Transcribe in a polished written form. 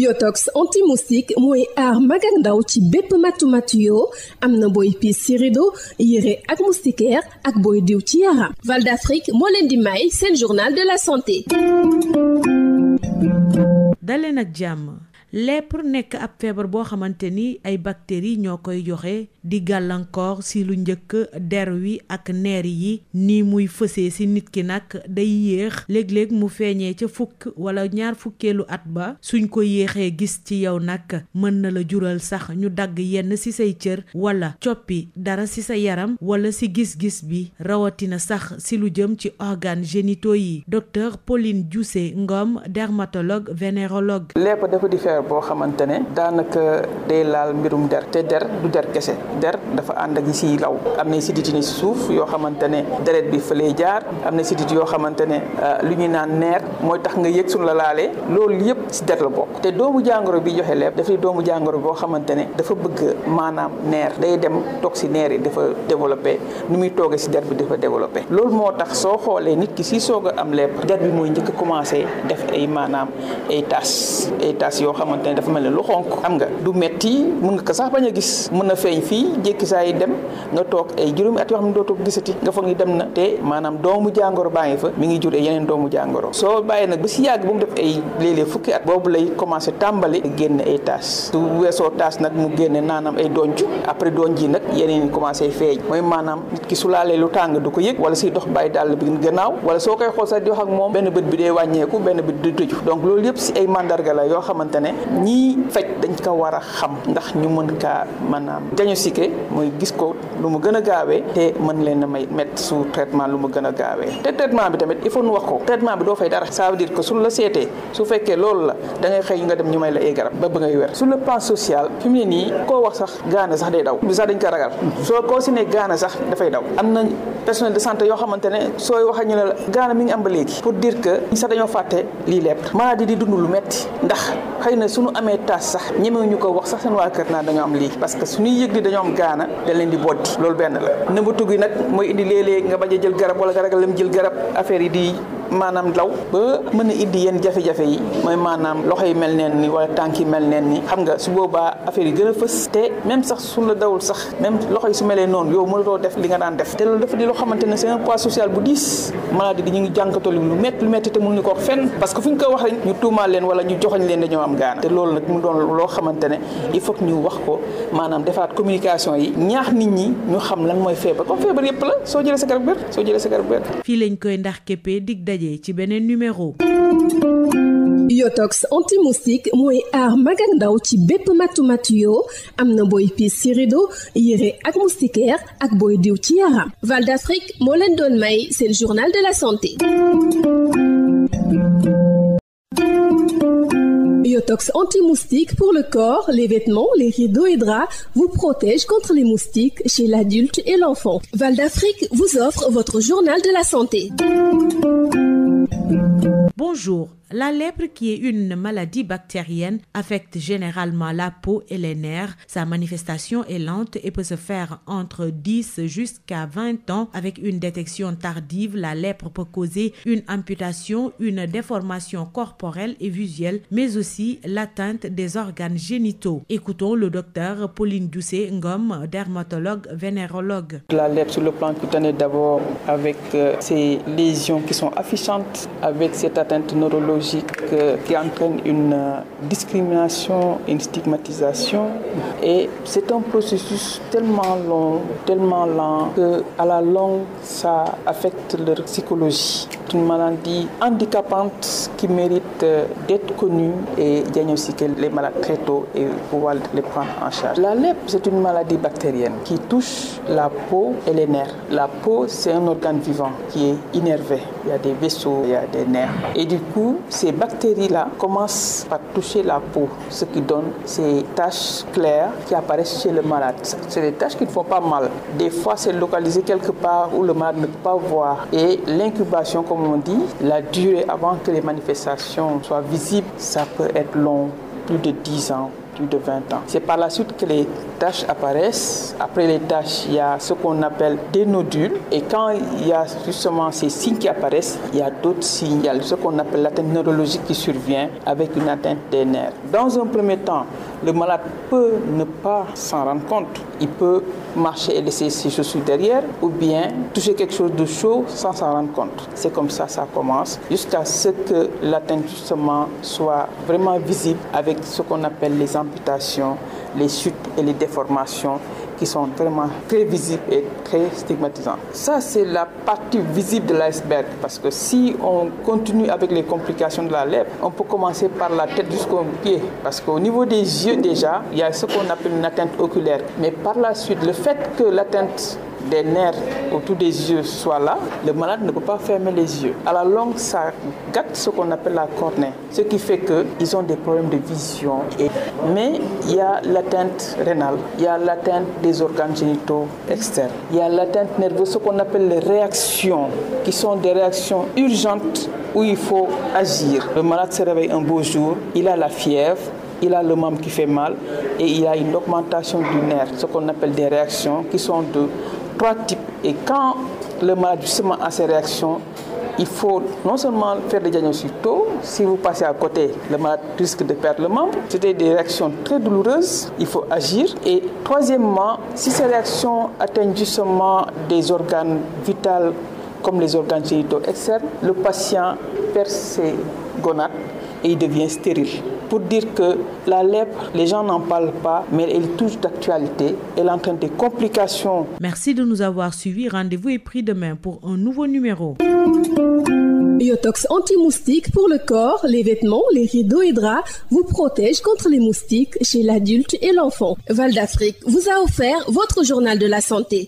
Yotox anti-moustique mooy aar mag ak ndaw ci bépp matu-matu yoo am na booy piis ci rido yére ak moustiquaire ak booy diw ci yaram. Val d'Afrique moo leen di may seen journal de la santé. daleen ak jàmm. lèpre nekk ab feebar boo xamante ni ay bactéries ñoo koy joxe di gàllankoor si lu njëkk der wi ak neer yi ni muy fësee si nit ki nag day yéex léeg-léeg mu feeñee ca fukk wala ñaar fukkeelu at ba suñ ko yéexee gis ci yow nag mën na la jural sax ñu dagg yenn si say cër wala coppi dara si sa yaram wala si gis-gis bi rawatina sax si lu jëm ci organes génitaux yi docteur Pauline Diousé Ngom dermatologue vénérologue. lèpre dafa di feebar boo xamante ne daanaka day laal mbirum der te der du der kese der dafa ànd ak yi siy law am na sidit ni suuf yoo xamante ne deret bi fa lay jaar am na sidit yoo xamante ne lu ñuy naan neer mooy tax nga yëg suñu la laalee loolu yëpp si der la bokk te doomu jàngoro bi joxe lèpre dafay doomu jàngoro boo xamante ne dafa bëgg maanaam neer day dem toog si neer yi dafa développé nu muy toogee si der bi dafa développé loolu moo tax soo xoolee nit ki si soog a am lèpre der bi mooy njëkk a commencé def ay maanaam ay taches yoo xamante ne dafa mel ne lu xonk xam nga du metti mën nga ko sax bañ a gis mën na feeñ fii jékki saa yi dem nga toog ay juróomi at yoo xam ne dootoo gisati nga foog ni dem na te maanaam doomu jàngoro baa ngi fa mi ngi jur ay yeneen doomu jàngoro soo bàyyee nag ba si yàgg bu mu def ay léeg-léeg fukki at boobu lay commencé tàmbali génne ay taches su weesoo tache nag mu génne naanam ay donj après donj yi nag yeneen commencé feeñ mooy maanaam nit ki su laalee lu tàng du ko yëg wala siy dox bàyyi dàll bi gannaaw wala soo koy xool sax di wax ak moom benn bët bi day wàññeeku benn bët di tëju donc loolu yëpp si ay mandarga la yoo xamante ne ñii faj dañ ko war a xam ndax ñu mën kaa maanaam diagnostiquer mooy gis ko lu mu gën a gaawee te mën leen a may mettre sous traitement lu mu gën a gaawee te traitement bi tamit il faut nu wax ko traitement bi doo fay dara ça veut dire que suñu la seetee su fekkee loolu la da ngay xëy nga dem ñu may la ay garab ba ngay wér sur le plan social fi mu ne nii koo wax sax gaana sax day daw bi sax dañ ko ragal soo koo si ne gaana sax dafay daw am na personnel de santé yoo xamante ne sooy wax ñu ne la gaana mi ngi am ba léegi pour dire que ñi sax dañoo fàtte lii lèpre maladie di dund lu metti ndax xëy na suñu amee taas sax ñemewuñu ko wax sax seen waa kër naa dañoo am lii parce que suñuy yëg di dañoo am gaana da leen di boddi loolu benn la nëbbatu gi nag mooy indi léeg-léeg nga bañ a jël garab wala nga ragal lam jël garab affaire yi di maanaam law ba mën a indi yenn jafe-jafe yi mooy maanaam loxo yi mel neen ni wala tànk yi mel neen ni xam nga su boobaa affaire yi gën a fës te même sax suñu la dawul sax même loxo yi su melee noonu yow mënatoo def li nga daan def te loolu dafa di loo xamante ne c'est un poids social bu diis maladie di ñu ngi jànkatoo lu metti te mënuñu ko wax fenn parce que fu ñu ko wax rek ñu tuumaal leen wala ñu joxoñ leen dañoo am gaana te loolu nag mu doon loo xamante ne il faut que ñu wax ko maanaam defaat communication yi ñaax nit ñi ñu xam lan mooy feebar comme feebar yëpp la soo jëlee sa garab wér soo jëlee sa garab wér. fii lañ koy ndax képpee dig daje ci beneen numéro. Yotox anti-moustique mooy aar mag ak ndaw ci bépp matu-matu yoo am na booy piis ci rido yére ak moustiquaire ak booy diw ci yaram. Val d'Afrique moo leen doon may seen journal de la santé. Yotox anti-moustique pour le corps, les vêtements, les rideaux et draps vous protège contre les moustiques chez l'adulte et l'enfant. Val d'Afrique vous offre votre journal de la santé. Bonjour. La lèpre, qui est une maladie bactérienne, affecte généralement la peau et les nerfs. Sa manifestation est lente et peut se faire entre 10 jusqu'à 20 ans. Avec une détection tardive, la lèpre peut causer une amputation, une déformation corporelle et visuelle, mais aussi l'atteinte des organes génitaux. Écoutons le docteur Pauline Diousé Ngom, dermatologue vénérologue. La lèpre sur le plan cutané d'abord avec ces lésions qui sont affichantes, avec cette atteinte neurologique qui entraîne une discrimination, une stigmatisation. Et c'est un processus tellement long, tellement lent, qu'à la longue, ça affecte leur psychologie. C'est une maladie handicapante qui mérite d'être connue et diagnostiquer les malades très tôt et pouvoir les prendre en charge. La lèpre, c'est une maladie bactérienne qui touche la peau et les nerfs. La peau, c'est un organe vivant qui est innervé. Il y a des vaisseaux, il y a des nerfs. Et du coup, ces bactéries-là commencent par toucher la peau, ce qui donne ces taches claires qui apparaissent chez le malade. C'est des taches qui ne font pas mal. Des fois, c'est localisé quelque part où le malade ne peut pas voir. Et l'incubation, comme on dit, la durée avant que les manifestations soient visibles, ça peut être long, plus de 10 ans. plus de 20 ans. C'est par la suite que les taches apparaissent. Après les taches, il y a ce qu'on appelle des nodules. Et quand il y a justement ces signes qui apparaissent, il y a d'autres signes. Il y a ce qu'on appelle l'atteinte neurologique qui survient avec une atteinte des nerfs. Dans un premier temps, le malade peut ne pas s'en rendre compte. Il peut marcher et laisser ses chaussures derrière ou bien toucher quelque chose de chaud sans s'en rendre compte. C'est comme ça commence jusqu'à ce que l'atteinte justement soit vraiment visible avec ce qu'on appelle les amputations, les chutes et les déformations qui sont vraiment très visibles et très stigmatisantes. Ça, c'est la partie visible de l'iceberg parce que si on continue avec les complications de la lèvre, on peut commencer par la tête jusqu'au pied parce qu'au niveau des yeux déjà, il y a ce qu'on appelle une atteinte oculaire. Mais par la suite, le fait que l'atteinte des nerfs autour des yeux soit là, le malade ne peut pas fermer les yeux. À la longue, ça gâte ce qu'on appelle la cornée, ce qui fait qu'ils ont des problèmes de vision. Mais il y a l'atteinte rénale, il y a l'atteinte des organes génitaux externes, il y a l'atteinte nerveuse, ce qu'on appelle les réactions, qui sont des réactions urgentes où il faut agir. Le malade se réveille un beau jour, il a la fièvre, il a le membre qui fait mal et il a une augmentation du nerf, ce qu'on appelle des réactions qui sont de 3 types. Et quand le malade justement a ces réactions, il faut non seulement faire des diagnostics tôt, si vous passez à côté, le malade risque de perdre le membre. C'était des réactions très douloureuses, il faut agir. Et troisièmement, si ces réactions atteignent justement des organes vitaux comme les organes génitaux externes, le patient perd ses gonades et il devient stérile. Pour dire que la lèpre, les gens n'en parlent pas, mais elle est toujours d'actualité. Elle entraîne des complications. Merci de nous avoir suivis. Rendez-vous est pris demain pour un nouveau numéro. Biotox anti-moustique pour le corps, les vêtements, les rideaux et draps vous protège contre les moustiques chez l'adulte et l'enfant. Val d'Afrique vous a offert votre journal de la santé.